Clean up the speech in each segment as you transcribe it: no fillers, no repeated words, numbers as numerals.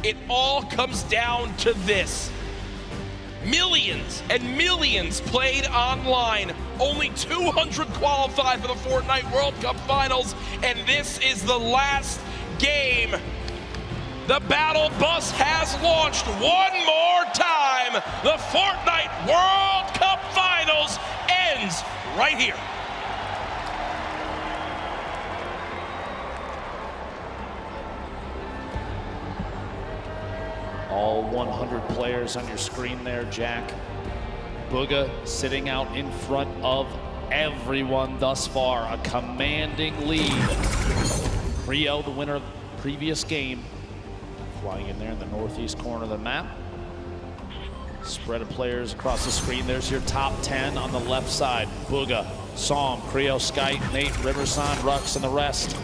it all comes down to this. Millions and millions played online. Only 200 qualified for the Fortnite World Cup Finals, and this is the last game. The battle bus has launched one more time. The Fortnite World Cup Finals ends right here. All 100 players on your screen there, Jack. Bugha sitting out in front of everyone thus far. A commanding lead. Creo, the winner of the previous game, flying in there in the northeast corner of the map. Spread of players across the screen. There's your top 10 on the left side. Bugha, Psalm, Creo, Skype, Nate, Riverson, Rux, and the rest.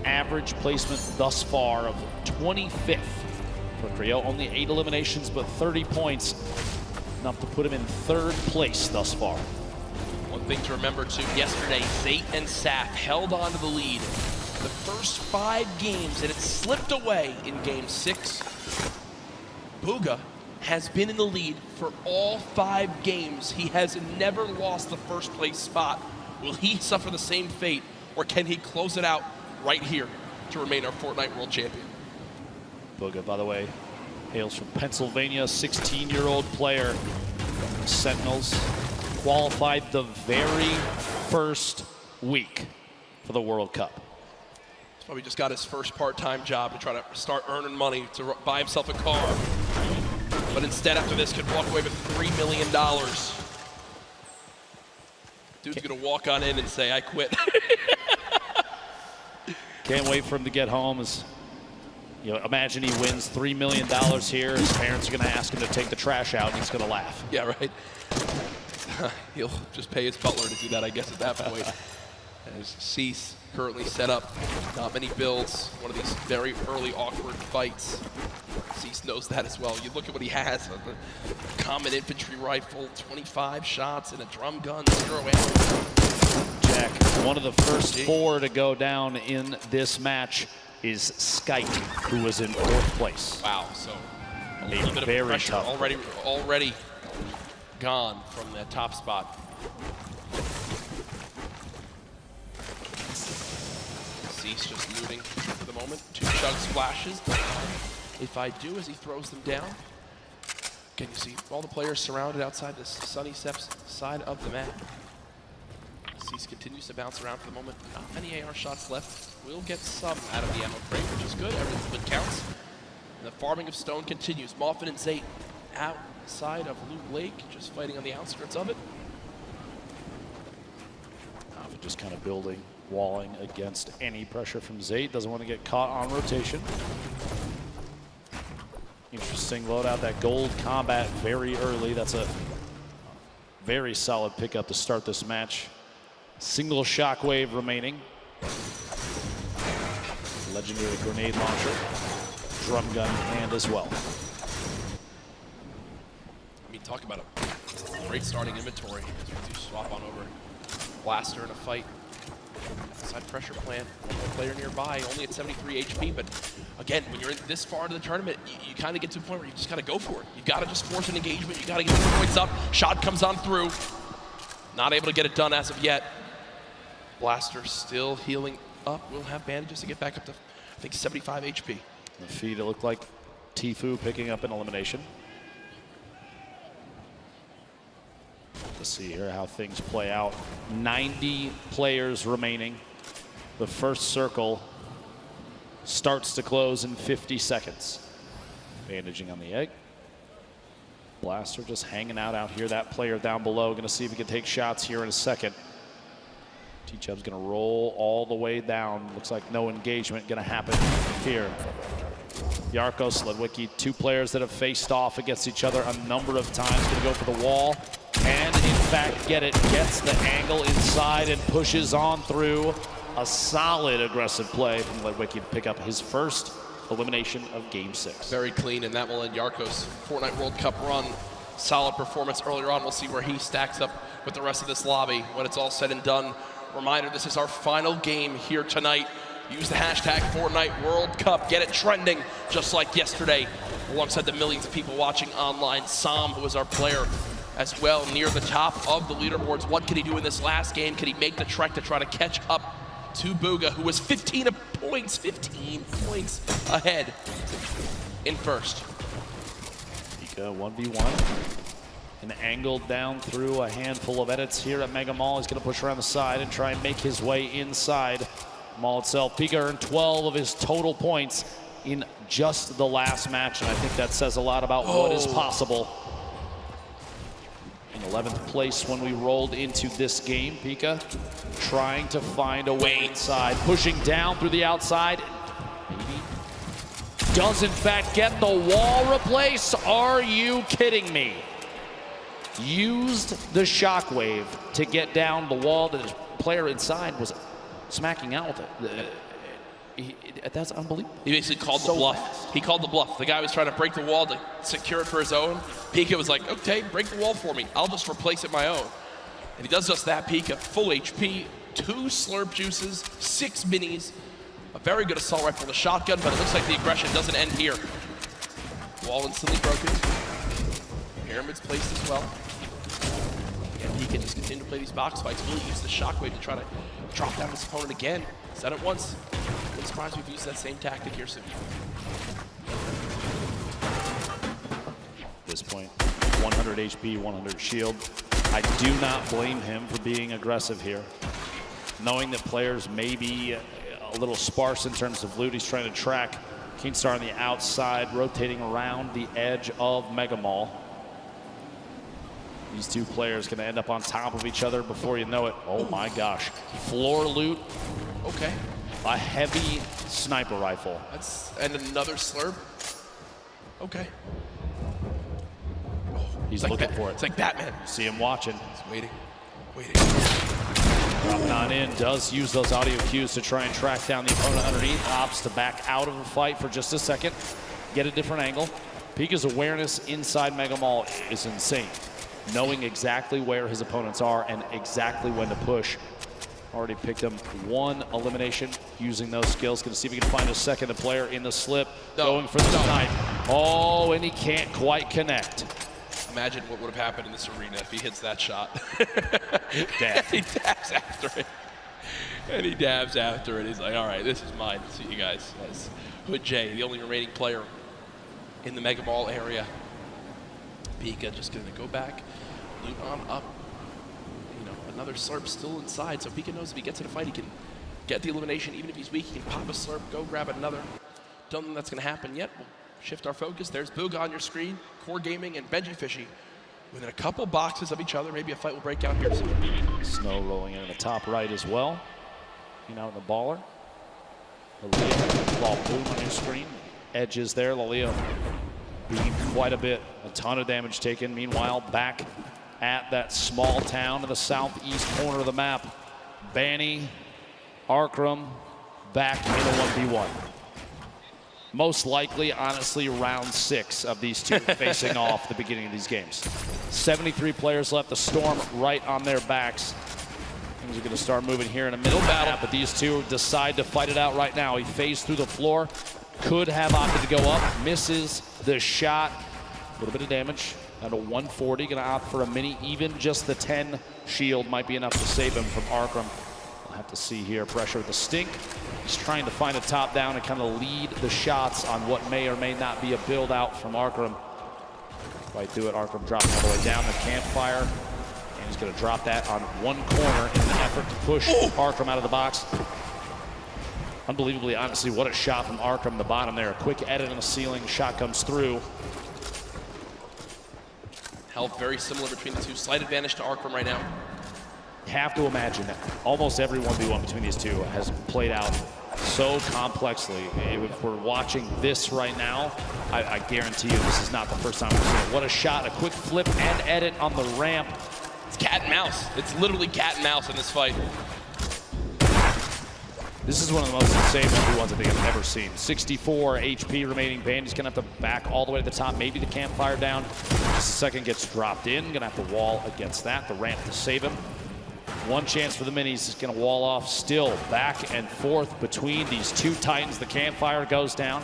Average placement thus far of 25th for Creo. Only 8 eliminations, but 30 points. Enough to put him in 3rd place thus far. One thing to remember too, yesterday, Zate and Saf held on to the lead the first 5 games, and it slipped away in game 6. Bugha has been in the lead for all 5 games. He has never lost the first place spot. Will he suffer the same fate, or can he close it out right here to remain our Fortnite World Champion? Bugha, by the way, hails from Pennsylvania, 16-year-old player. Sentinels qualified the very first week for the World Cup. He's probably just got his first part-time job to try to start earning money to buy himself a car. But instead, after this, could walk away with $3 million. Dude's gonna walk on in and say, I quit. Can't wait for him to get home. Imagine he wins $3 million here. His parents are going to ask him to take the trash out, and he's going to laugh. Yeah, right. He'll just pay his butler to do that, I guess, at that point. As Cease currently set up, not many builds. One of these very early awkward fights. Cease knows that as well. You look at what he has: a common infantry rifle, 25 shots, and a drum gun, 0 ammo. Jack, one of the first 4 to go down in this match is Skype, who was in 4th place. Wow, so a little bit of pressure tough already gone from that top spot. Cease just looting for the moment. 2 chug splashes. If I do, as he throws them down, can you see all the players surrounded outside this Sunny Steps side of the map? Cease continues to bounce around for the moment. Not many AR shots left. Will get some out of the ammo crate, which is good. Everything counts. And the farming of stone continues. Moffin and Zate outside of Loop Lake, just fighting on the outskirts of it. Moffin just kind of building, walling against any pressure from Zate. Doesn't want to get caught on rotation. Interesting loadout, that gold combat very early. That's a very solid pickup to start this match. Single shockwave remaining. Legendary grenade launcher. Drum gun in hand as well. I mean, talk about a great starting inventory. As we do swap on over. Blaster in a fight. Outside pressure plant. One more player nearby, only at 73 HP. But again, when you're in this far into the tournament, you kind of get to a point where you just got to go for it. You've got to just force an engagement. You got to get the points up. Shot comes on through. Not able to get it done as of yet. Blaster still healing up. We'll have bandages to get back up to, I think, 75 HP. The feed, it looked like Tfue picking up an elimination. Let's see here how things play out. 90 players remaining. The first circle starts to close in 50 seconds. Bandaging on the egg. Blaster just hanging out here. That player down below, going to see if he can take shots here in a second. T-Chub's going to roll all the way down. Looks like no engagement going to happen here. Yarkos, Ledwicki, 2 players that have faced off against each other a number of times. Going to go for the wall and, in fact, get it. Gets the angle inside and pushes on through. A solid aggressive play from Ledwicki to pick up his first elimination of Game 6. Very clean, and that will end Yarkos' Fortnite World Cup run. Solid performance earlier on. We'll see where he stacks up with the rest of this lobby when it's all said and done. Reminder, this is our final game here tonight. Use the hashtag Fortnite World Cup. Get it trending just like yesterday. Alongside the millions of people watching online. Sam, who was our player as well, near the top of the leaderboards. What can he do in this last game? Can he make the trek to try to catch up to Booga, who was 15 points ahead in first? Pika 1v1. And angled down through a handful of edits here at Mega Mall. He's going to push around the side and try and make his way inside Mall itself. Pika earned 12 of his total points in just the last match, and I think that says a lot about what is possible. In 11th place when we rolled into this game, Pika trying to find a way inside, pushing down through the outside. Maybe does in fact get the wall replace. Are you kidding me? Used the shockwave to get down the wall that his player inside was smacking out with it. That's unbelievable. He basically called the bluff. He called the bluff. The guy was trying to break the wall to secure it for his own. Pika was like, okay, break the wall for me. I'll just replace it my own. And he does just that. Pika, full HP, 2 slurp juices, 6 minis, a very good assault rifle and a shotgun, but it looks like the aggression doesn't end here. Wall instantly broken. Pyramid's placed as well. And he can just continue to play these box fights. Really use the shockwave to try to drop down his opponent again. Said it once. I'm surprised we've used that same tactic here soon. At this point, 100 HP, 100 shield. I do not blame him for being aggressive here. Knowing that players may be a little sparse in terms of loot, he's trying to track Keemstar on the outside, rotating around the edge of Mega Mall. These two players going to end up on top of each other before you know it. Oh my gosh. Floor loot. Okay. A heavy sniper rifle. And another slurp. Okay. He's looking for it. It's like Batman. See him watching. He's waiting. Dropping on in, does use those audio cues to try and track down the opponent underneath. Opts to back out of the fight for just a second. Get a different angle. Pika's awareness inside Mega Mall is insane. Knowing exactly where his opponents are and exactly when to push. Already picked him 1 elimination using those skills. Gonna see if he can find a second player in the slip. Going for the snipe. Oh, and he can't quite connect. Imagine what would have happened in this arena if he hits that shot. Death. He dabs after it. And he dabs after it. He's like, all right, this is mine. See you guys. That's Hood J, the only remaining player in the Mega Mall area. Pika just gonna go back, loot on up. You know, another slurp still inside, so Pika knows if he gets in a fight, he can get the elimination. Even if he's weak, he can pop a slurp, go grab another. Don't think that's gonna happen yet. We'll shift our focus. There's Booga on your screen, Core Gaming and Benji Fishy. Within a couple boxes of each other, maybe a fight will break out here soon. Snow rolling in the top right as well. Looking out in the baller. Lalia, ball boom on your screen. Edges there, Lalia being quite a bit. A ton of damage taken. Meanwhile, back at that small town in the southeast corner of the map. Banny, Arkram, back in a 1v1. Most likely, honestly, round 6 of these two facing off at the beginning of these games. 73 players left. The Storm right on their backs. Things are going to start moving here in a middle battle, but these two decide to fight it out right now. He phased through the floor. Could have opted to go up. Misses the shot. A little bit of damage. At a 140, going to opt for a mini. Even just the 10 shield might be enough to save him from Arkram. We'll have to see here. Pressure with the stink. He's trying to find a top down and kind of lead the shots on what may or may not be a build out from Arkram. Right through it, Arkram dropping all the way down the campfire. And he's going to drop that on one corner in an effort to push Arkram out of the box. Unbelievably, honestly, what a shot from Arkram, the bottom there. A quick edit on the ceiling, shot comes through. Health very similar between the two. Slight advantage to Arkram right now. Have to imagine that almost every 1v1 between these two has played out so complexly. If we're watching this right now, I guarantee you this is not the first time we've seen it. What a shot, a quick flip and edit on the ramp. It's cat and mouse. It's literally cat and mouse in this fight. This is one of the most insane 1v1s I think I've ever seen. 64 HP remaining. Bandy's gonna have to back all the way to the top. Maybe the campfire down. Just a second, gets dropped in. Gonna have to wall against that. The ramp to save him. One chance for the minis. Is going to wall off still. Back and forth between these two titans. The campfire goes down.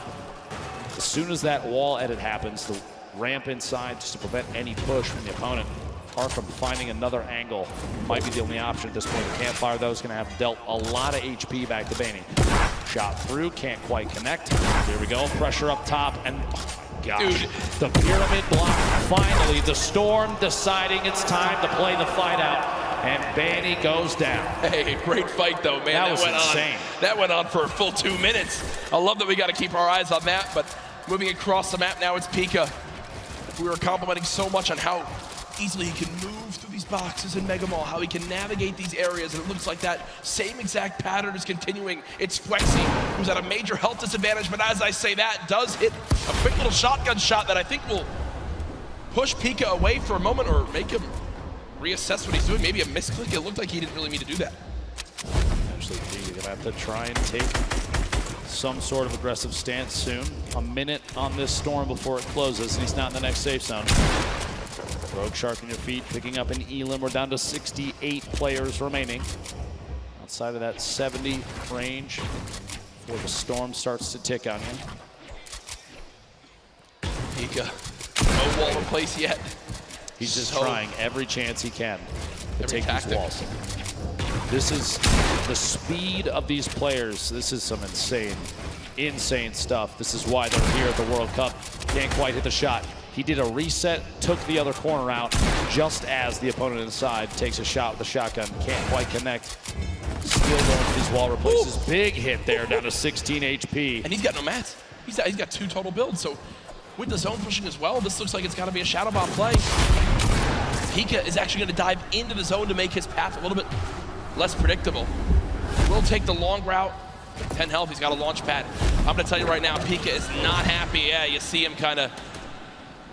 As soon as that wall edit happens, the ramp inside just to prevent any push from the opponent. Arkham finding another angle might be the only option at this point. The campfire, though, is going to have dealt a lot of HP back to Baney. Shot through, can't quite connect. Here we go, pressure up top, and oh my gosh, dude. The pyramid block. Finally, the Storm deciding it's time to play the fight out, and Baney goes down. Hey, great fight though, man. That was insane. That went on for a full 2 minutes. I love that we got to keep our eyes on that, but moving across the map now, it's Pika. We were complimenting so much on how easily he can move through these boxes in Mega Mall, how he can navigate these areas, and it looks like that same exact pattern is continuing. It's Flexi, who's at a major health disadvantage, but as I say that, does hit a quick little shotgun shot that I think will push Pika away for a moment or make him reassess what he's doing. Maybe a misclick. It looked like he didn't really mean to do that. Actually, Pika gonna have to try and take some sort of aggressive stance soon. A minute on this Storm before it closes, and he's not in the next safe zone. Rogue Shark on your feet, picking up an Elim. We're down to 68 players remaining. Outside of that 70 range before the Storm starts to tick on you. Pika, no wall in place yet. He's just trying every chance he can to take these walls. This is the speed of these players. This is some insane stuff. This is why they're here at the World Cup. Can't quite hit the shot. He did a reset, took the other corner out, just as the opponent inside takes a shot with the shotgun. Can't quite connect. Still going for these wall replaces. Ooh. Big hit there, down to 16 HP. And he's got no mats. He's got 2 total builds, so with the zone pushing as well, this looks like it's got to be a Shadow Bomb play. Pika is actually going to dive into the zone to make his path a little bit less predictable. Will take the long route. 10 health, he's got a launch pad. I'm going to tell you right now, Pika is not happy. Yeah, you see him kind of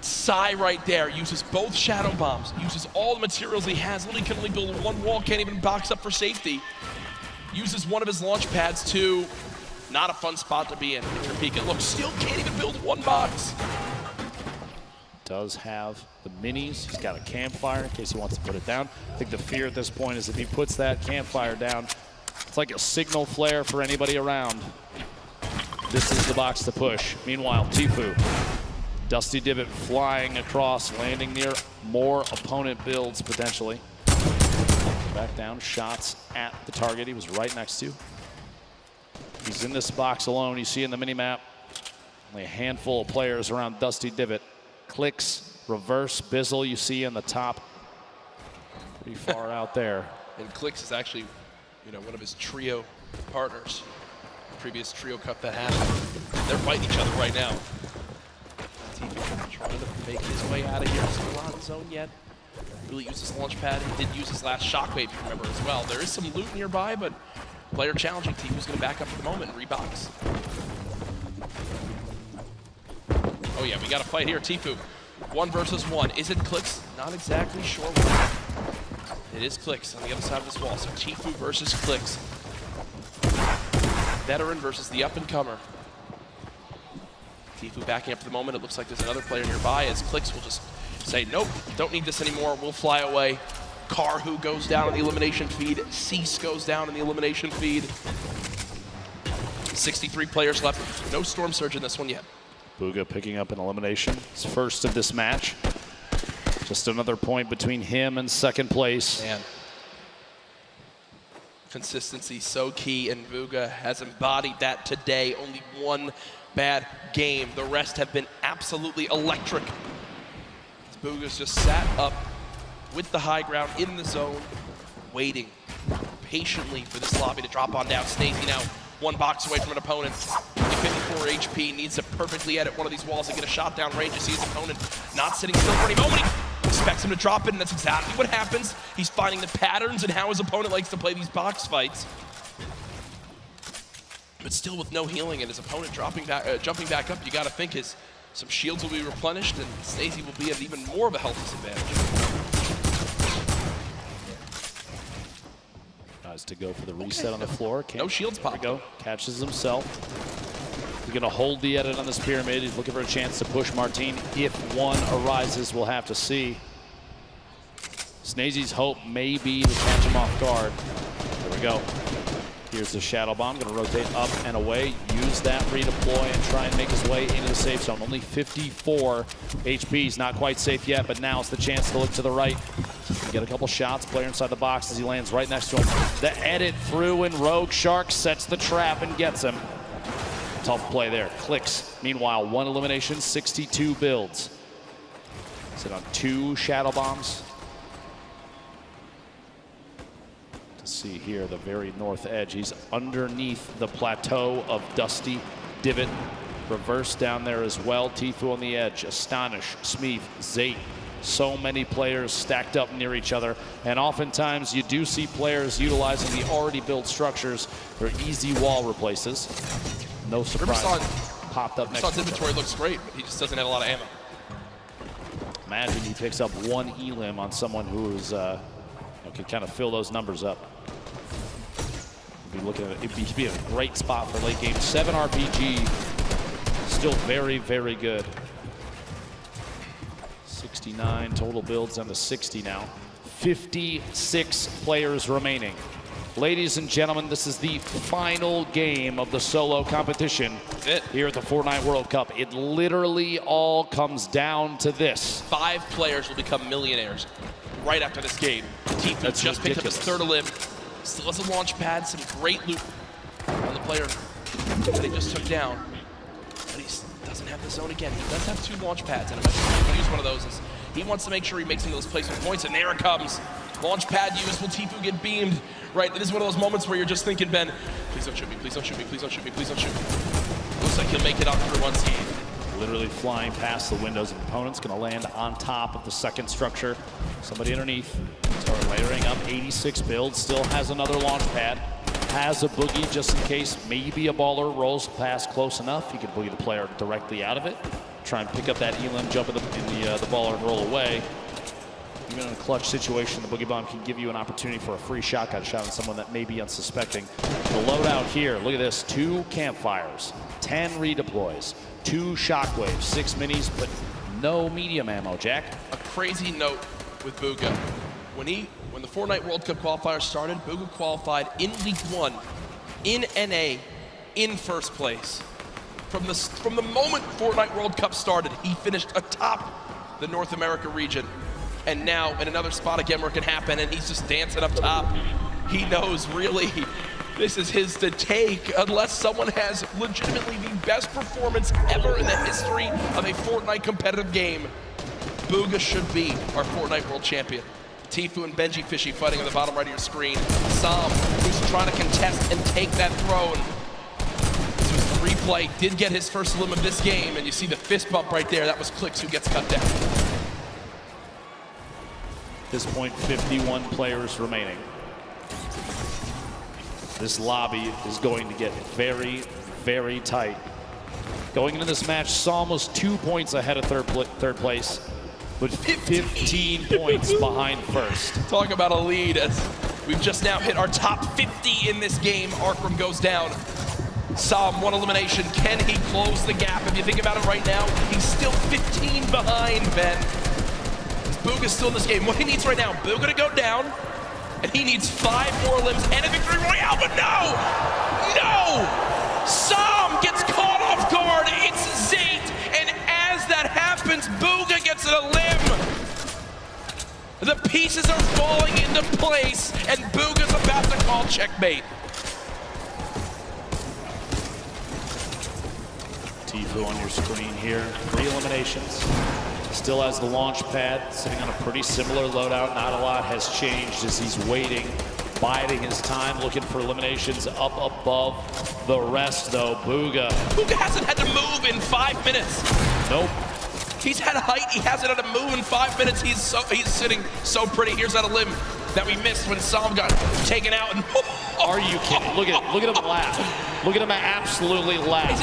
sigh right there. Uses both Shadow Bombs, uses all the materials he has. Literally can only build one wall, can't even box up for safety. Uses one of his launch pads to not a fun spot to be in. Pika, look, still can't even build one box. Does have the minis. He's got a campfire in case he wants to put it down. I think the fear at this point is if he puts that campfire down, it's like a signal flare for anybody around. This is the box to push. Meanwhile, Tfue, Dusty Divot flying across, landing near more opponent builds potentially. Back down, shots at the target he was right next to. He's in this box alone. You see in the mini-map, only a handful of players around Dusty Divot. Clicks, reverse, Bizzle you see in the top. Pretty far out there. And Clicks is actually, one of his trio partners. Previous trio cup that happened. They're fighting each other right now. Tfue trying to make his way out of here. Still not in zone yet. Really used his launch pad. He did use his last shockwave, if you remember, as well. There is some loot nearby, but player challenging. Tfue's going to back up for the moment and rebox. Oh yeah, we got a fight here. Tfue, 1 versus 1. Is it Clicks? Not exactly sure why. It is Clicks on the other side of this wall. So Tfue versus Clicks. Veteran versus the up-and-comer. Tfue backing up for the moment. It looks like there's another player nearby as Clicks will just say, nope, don't need this anymore. We'll fly away. Karhu goes down on the elimination feed. Cease goes down in the elimination feed. 63 players left. No Storm Surge in this one yet. Bugha picking up an elimination. His first of this match. Just another point between him and second place. Man. Consistency so key, and Bugha has embodied that today. Only one bad game. The rest have been absolutely electric. Bugha's just sat up with the high ground in the zone, waiting patiently for this lobby to drop on down. Snazy now 1 box away from an opponent. 54 HP, needs to perfectly edit one of these walls and get a shot down range. You see his opponent not sitting still for any moment. He expects him to drop it, and that's exactly what happens. He's finding the patterns and how his opponent likes to play these box fights. But still with no healing and his opponent jumping back up, you got to think some shields will be replenished and Snazy will be at even more of a health disadvantage. Tries to go for the reset on the floor. No shields pop. There we go. Catches himself. He's going to hold the edit on this pyramid. He's looking for a chance to push Martine. If one arises, we'll have to see. Snazy's hope may be to catch him off guard. There we go. Here's the Shadow Bomb, going to rotate up and away, use that redeploy and try and make his way into the safe zone. Only 54 HP, he's not quite safe yet, but now it's the chance to look to the right. Get a couple shots, player inside the box as he lands right next to him. The edit through and Rogue Shark sets the trap and gets him. Tough play there, clicks. Meanwhile, 1 elimination, 62 builds. Sit on 2 Shadow Bombs. See here, the very north edge. He's underneath the plateau of Dusty Divot. Reverse down there as well. Tfue on the edge. Astonish, Smeeth, Zate. So many players stacked up near each other. And oftentimes you do see players utilizing the already built structures for easy wall replaces. No surprise. Popped up next to him. Inventory looks great, but he just doesn't have a lot of ammo. Imagine he picks up 1 elim on someone who's can kind of fill those numbers up. Be looking at it. It'd be a great spot for late game. 7 RPG, still very, very good. 69 total builds down to 60 now. 56 players remaining. Ladies and gentlemen, this is the final game of the solo competition here at the Fortnite World Cup. It literally all comes down to this. 5 players will become millionaires right after this game. Tfue just picked up his 3rd elim. Still has a launch pad, some great loot on the player that he just took down. But he doesn't have the zone again. He does have 2 launch pads, and eventually he's going to use one of those. As he wants to make sure he makes some of those placement points, and there it comes. Launch pad used. Will Tfue get beamed? Right, it is one of those moments where you're just thinking, Ben, please don't shoot me, please don't shoot me, please don't shoot me, please don't shoot me. Looks like he'll make it out through unscathed. Literally flying past the windows of opponents, going to land on top of the second structure. Somebody underneath. Start layering up 86 builds, still has another launch pad. Has a boogie just in case maybe a baller rolls past close enough. He can boogie the player directly out of it. Try and pick up that elim, jump in the baller and roll away. Even in a clutch situation, the Boogie Bomb can give you an opportunity for a free shotgun shot on someone that may be unsuspecting. The loadout here, look at this, 2 campfires, 10 redeploys, 2 shockwaves, 6 minis, but no medium ammo, Jack. A crazy note with Booga. When the Fortnite World Cup qualifiers started, Booga qualified in Week 1, in NA, in 1st place. From the moment Fortnite World Cup started, he finished atop the North America region. And now in another spot again where it can happen, and he's just dancing up top. He knows really this is his to take unless someone has legitimately the best performance ever in the history of a Fortnite competitive game. Booga should be our Fortnite World Champion. Tfue and Benji Fishy fighting on the bottom right of your screen. Sam, who's trying to contest and take that throne. This was the replay, did get his first elim of this game, and you see the fist bump right there. That was Clicks who gets cut down. At this point, 51 players remaining. This lobby is going to get very, very tight. Going into this match, Psalm was 2 points ahead of third place, but 15 points behind first. Talk about a lead as we've just now hit our top 50 in this game. Arkram goes down. Psalm, 1 elimination. Can he close the gap? If you think about it right now, he's still 15 behind, Ben. Booga's still in this game. What he needs right now, Booga to go down, and he needs 5 more limbs and a victory royale, but no! No! Psalm gets caught off guard. It's Zate, and as that happens, Booga gets a limb. The pieces are falling into place, and Booga's about to call checkmate. Tfue on your screen here. 3 eliminations. Still has the launch pad, sitting on a pretty similar loadout. Not a lot has changed as he's waiting, biding his time, looking for eliminations up above the rest, though. Booga hasn't had to move in 5 minutes. Nope. He's had height, he hasn't had to move in 5 minutes. He's sitting so pretty. Here's that elim that we missed when Psalm got taken out. And are you kidding? Look at him laugh. Look at him absolutely laugh.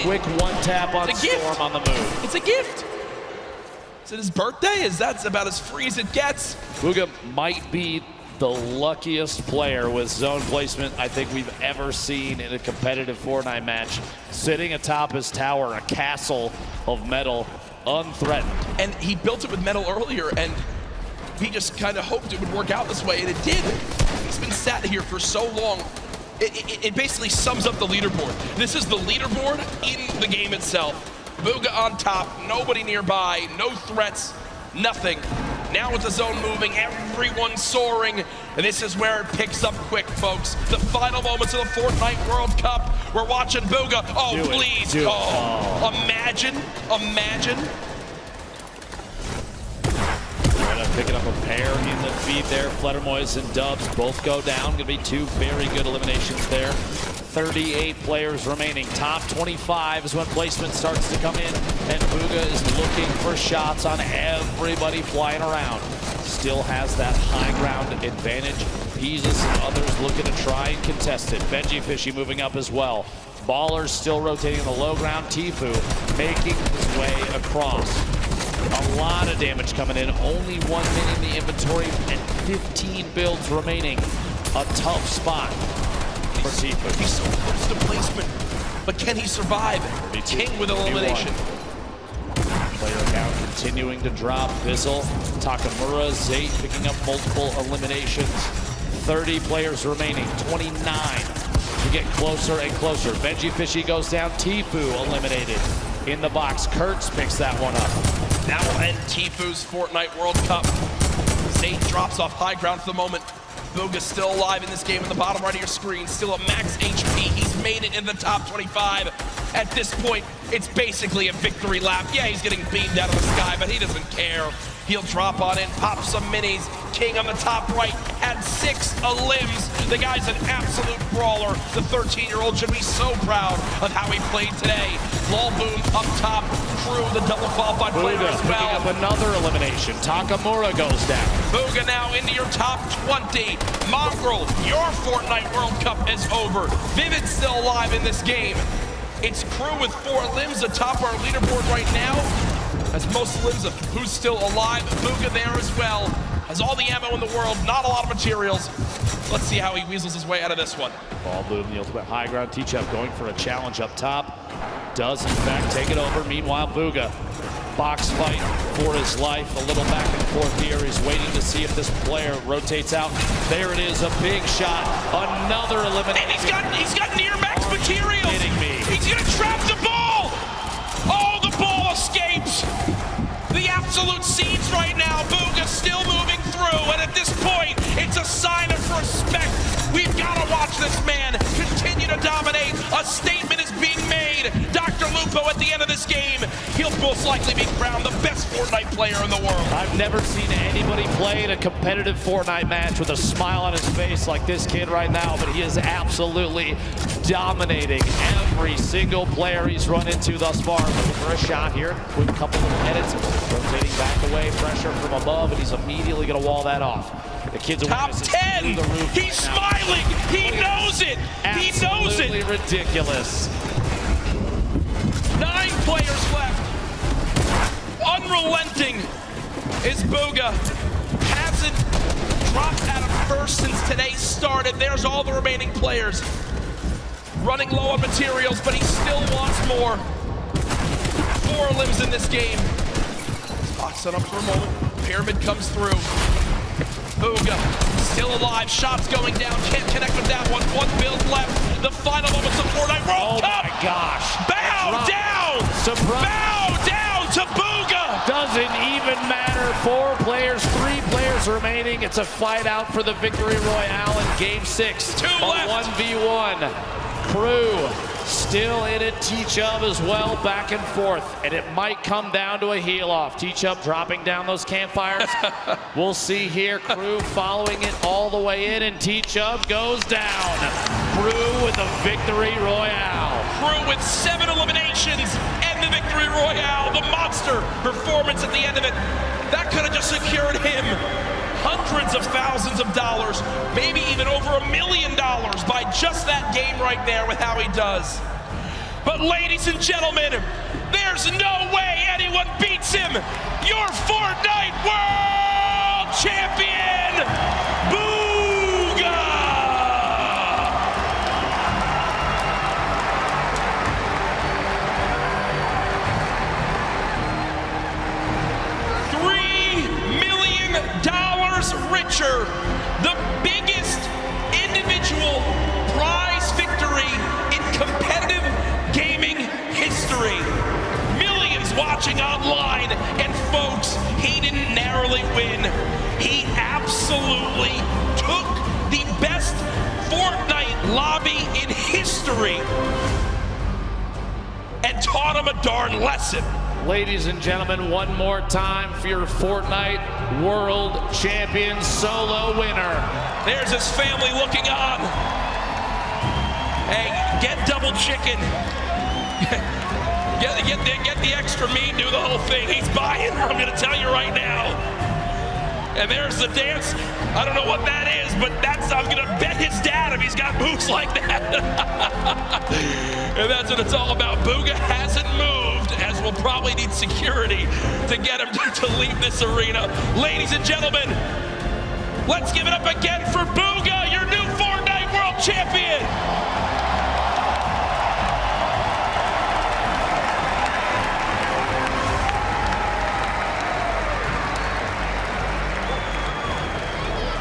Quick 1 tap on Storm on the move. It's a gift. Is it his birthday? That's about as free as it gets. Booga might be the luckiest player with zone placement I think we've ever seen in a competitive Fortnite match. Sitting atop his tower, a castle of metal, unthreatened. And he built it with metal earlier, and he just kind of hoped it would work out this way, and it did. He's been sat here for so long. It basically sums up the leaderboard. This is the leaderboard in the game itself. Bugha on top, nobody nearby, no threats, nothing. Now with the zone moving, everyone soaring, and this is where it picks up quick, folks. The final moments of the Fortnite World Cup. We're watching Bugha. Oh, please. Imagine. Picking up a pair in the feed there. Fledermoys and Dubs both go down. Gonna be two very good eliminations there. 38 players remaining. Top 25 is when placement starts to come in, and Bugha is looking for shots on everybody flying around. Still has that high ground advantage. Peasus and others looking to try and contest it. Benji Fishy moving up as well. Ballers still rotating in the low ground. Tfue making his way across. A lot of damage coming in. Only 1 minute in the inventory and 15 builds remaining. A tough spot for Tfue. He's so close to placement, but can he survive? King with elimination. Player count continuing to drop. Bizzle, Takamura, Zayt picking up multiple eliminations. 30 players remaining. 29 to get closer and closer. Benji Fishy goes down. Tfue eliminated in the box. Kurtz picks that one up. That will end Tfue's Fortnite World Cup. Zayt drops off high ground for the moment. Bugha's still alive in this game in the bottom right of your screen. Still at max HP. He's made it in the top 25. At this point, it's basically a victory lap. Yeah, he's getting beamed out of the sky, but he doesn't care. He'll drop on in, pop some minis. King on the top right had 6 limbs. The guy's an absolute brawler. The 13-year-old should be so proud of how he played today. Lulboom up top, Crew, the double qualified player as well. Picking up another elimination. Takamura goes down. Bugha now into your top 20. Mongrel, your Fortnite World Cup is over. Vivid's still alive in this game. It's Crew with 4 limbs atop our leaderboard right now. Has most limbs of who's still alive. Bugha there as well. Has all the ammo in the world, not a lot of materials. Let's see how he weasels his way out of this one. Ballboom, the ultimate high ground. T-Chef going for a challenge up top. Does in fact take it over. Meanwhile, Bugha, box fight for his life. A little back and forth here. He's waiting to see if this player rotates out. There it is, a big shot. Another elimination. And he's got near max materials. Kidding me. He's gonna trap the ball. Oh, the ball escapes. The absolute seeds right now. Bugha still moving through, and at this point, it's a sign of respect. We've got to watch this man continue to dominate. A statement is being made. Dr. Lupo at the end of this game, he'll most likely be crowned the best Fortnite player in the world. I've never seen anybody play in a competitive Fortnite match with a smile on his face like this kid right now, but he is absolutely dominating every single player he's run into thus far. Looking for a shot here with a couple of edits. Rotating back away, pressure from above, and he's immediately going to wall that off. The kid's top 10. He's smiling. He knows it. He knows it. Absolutely ridiculous. 9 players left. Unrelenting is Bugha. Hasn't dropped out of first since today started. There's all the remaining players. Running low on materials, but he still wants more. 4 limbs in this game. Box it up for a moment. Pyramid comes through. Bugha still alive. Shots going down. Can't connect with that one. 1 build left. The final moments of Fortnite World Cup. Oh my gosh. Bow down. Surprise. Bow down to Bugha. Doesn't even matter. 4 players, 3 players remaining. It's a fight out for the victory royale in game 6. 2 left. 1v1. Crew still in it. T-Chub as well, back and forth. And it might come down to a heel off. T-Chub dropping down those campfires. We'll see here. Crew following it all the way in, and T-Chub goes down. Crew with the victory royale. Crew with 7 eliminations and the victory royale. The monster performance at the end of it. That could have just secured him hundreds of thousands of dollars, maybe even over $1 million by just that game right there with how he does. But ladies and gentlemen, there's no way anyone beats him. Your Fortnite World Champion, Bugha! $3 million watching online. And folks, he didn't narrowly win. He absolutely took the best Fortnite lobby in history and taught him a darn lesson. Ladies and gentlemen, one more time for your Fortnite World Champion solo winner. There's his family looking on. Hey, get double chicken. get the extra meat, do the whole thing. He's buying, I'm gonna tell you right now. And there's the dance. I don't know what that is, but I'm gonna bet his dad if he's got moves like that. And that's what it's all about. Booga hasn't moved, as we'll probably need security to get him to leave this arena. Ladies and gentlemen, let's give it up again for Booga, your new Fortnite World Champion.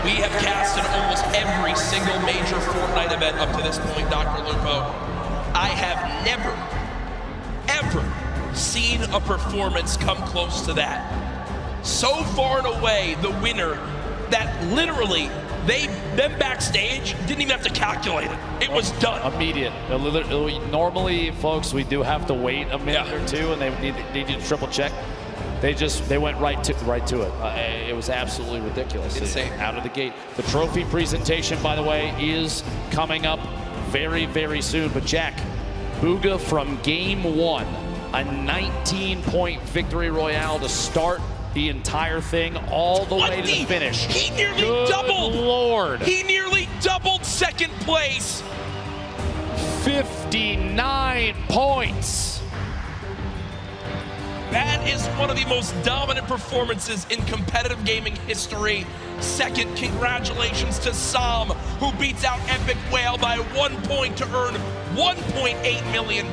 We have cast in almost every single major Fortnite event up to this point, Dr. Lupo. I have never, ever seen a performance come close to that. So far and away, the winner that literally, them backstage didn't even have to calculate it. It was done. Immediate. Normally, folks, we do have to wait a minute or two, and they need to triple check. They went right to it. It was absolutely ridiculous. Insane. Out of the gate. The trophy presentation, by the way, is coming up very, very soon. But Jack, Booga from game one, a 19-point victory royale to start the entire thing all the way to the finish. He nearly Good doubled. Lord. He nearly doubled second place. 59 points. That is one of the most dominant performances in competitive gaming history. Second, congratulations to Sam, who beats out Epic Whale by 1 point to earn $1.8 million.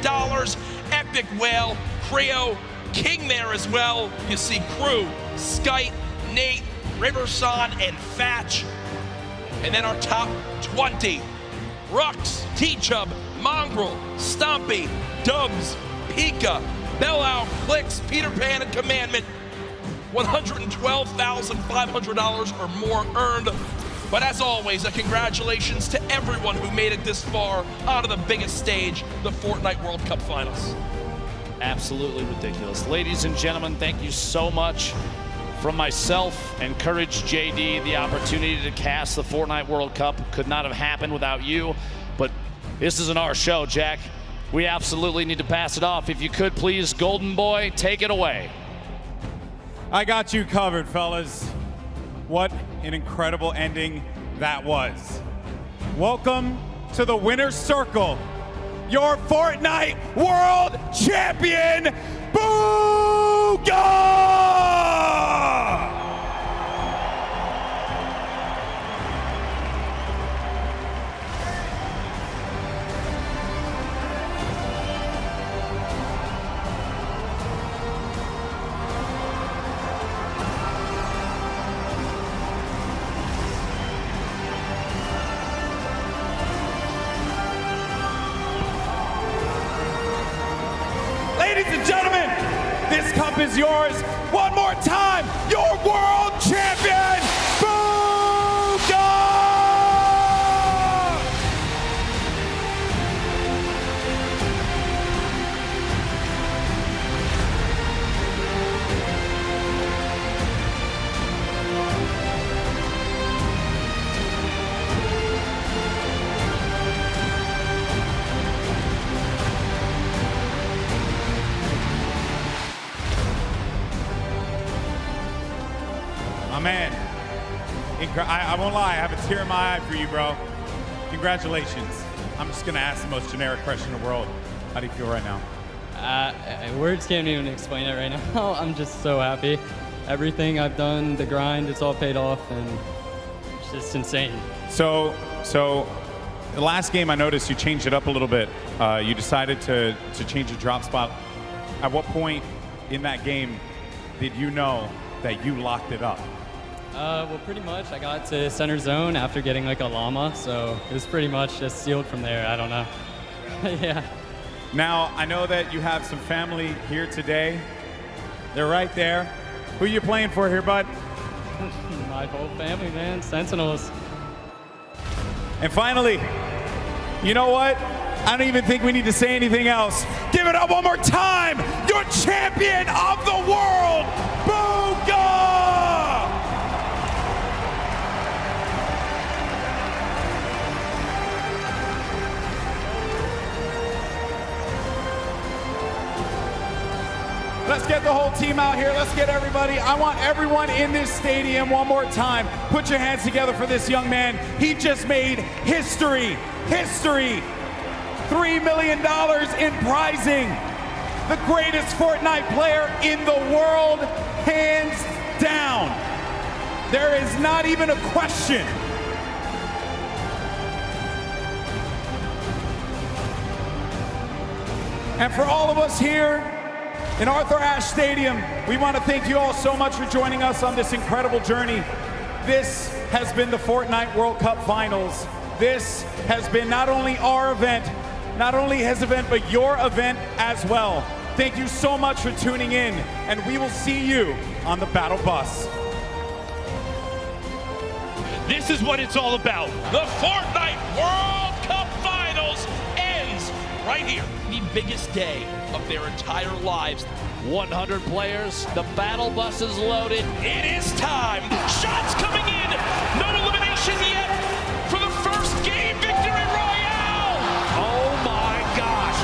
Epic Whale, Creo, King there as well. You see Crew, Skype, Nate, Riverson, and Fatch. And then our top 20, Rux, T-Chub, Mongrel, Stompy, Dubs, Pika, Bellow, Clicks, Peter Pan, and Commandment. $112,500 or more earned. But as always, a congratulations to everyone who made it this far onto the biggest stage, the Fortnite World Cup Finals. Absolutely ridiculous. Ladies and gentlemen, thank you so much. From myself and Courage JD, the opportunity to cast the Fortnite World Cup could not have happened without you. But this isn't our show, Jack. We absolutely need to pass it off. If you could, please, Golden Boy, take it away. I got you covered, fellas. What an incredible ending that was. Welcome to the winner's circle. Your Fortnite World Champion, Booga! Ladies and gentlemen, this cup is yours. One more time, your world champion, Booga! Man, I won't lie, I have a tear in my eye for you, bro. Congratulations. I'm just gonna ask the most generic question in the world. How do you feel right now? Words can't even explain it right now. I'm just so happy. Everything I've done, the grind, it's all paid off, and it's just insane. So the last game I noticed you changed it up a little bit. You decided to change the drop spot. At what point in that game did you know that you locked it up? Well, pretty much. I got to center zone after getting like a llama, so it was pretty much just sealed from there. I don't know. Yeah. Now, I know that you have some family here today. They're right there. Who you playing for here, bud? My whole family, man. Sentinels. And finally, you know what? I don't even think we need to say anything else. Give it up one more time. Your champion of the world, Booga! Let's get the whole team out here. Let's get everybody. I want everyone in this stadium one more time. Put your hands together for this young man. He just made history. History. $3 million in prizing. The greatest Fortnite player in the world, hands down. There is not even a question. And for all of us here in Arthur Ashe Stadium, we want to thank you all so much for joining us on this incredible journey. This has been the Fortnite World Cup Finals. This has been not only our event, not only his event, but your event as well. Thank you so much for tuning in, and we will see you on the battle bus. This is what it's all about. The Fortnite World Cup Finals ends right here. The biggest day of their entire lives. 100 players, the battle bus is loaded. It is time. Shots coming in. No elimination yet for the first game victory royale. Oh my gosh.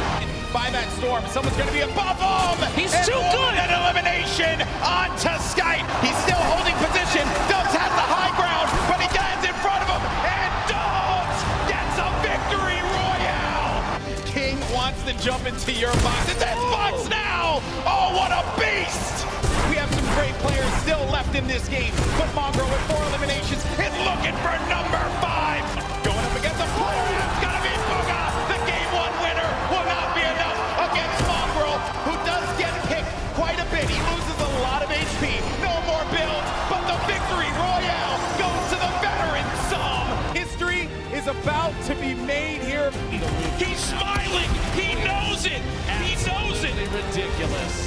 By that storm, someone's going to be above him. He's And too good. An elimination onto Skype. He's still holding position. Dubs has the high ground, but he gets in front of him. And Dubs gets a victory royale. King wants to jump into your box. It's his box now. Oh, what a beast. We have some great players still left in this game, but Mongrel with 4 eliminations is looking for number 5. Going up against a player, it's gonna be Booga. The game 1 winner will not be enough against Mongrel, who does get picked quite a bit. He loses a lot of HP, no more builds, but the victory royale goes to the veteran Som. History is about to be made here. He's smiling. He knows it. He knows it. Ridiculous.